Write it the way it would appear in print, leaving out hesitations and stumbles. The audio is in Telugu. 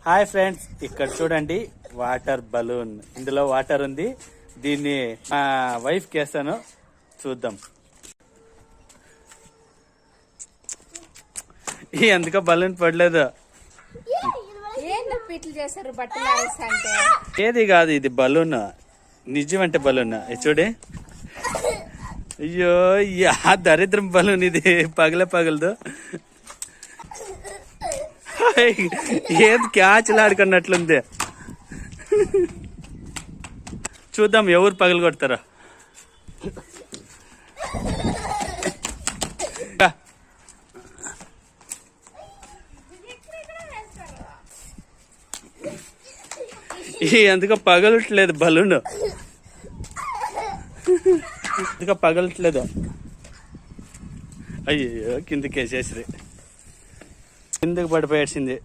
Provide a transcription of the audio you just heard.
హాయ్ ఫ్రెండ్స్, ఇక్కడ చూడండి వాటర్ బలూన్. ఇందులో వాటర్ ఉంది. దీన్ని మా వైఫ్ కేస్తాను, చూద్దాం. ఎందుకో బలూన్ పడలేదు. ఏది కాదు, ఇది బలూన్. నిజం అంటే బలూన్. చూడే, అయ్యో దరిద్రం బలూన్ ఇది. పగలదు. ఏది క్యాచ్లాడుకున్నట్లుంది. చూద్దాం ఎవరు పగలు కొడతారో. ఎందుకో పగలట్లేదు బలూన్. ఎందుకో పగలట్లేదు. అయ్యో కిందకి వేసేసి కిందకి పడిపోయాల్సింది.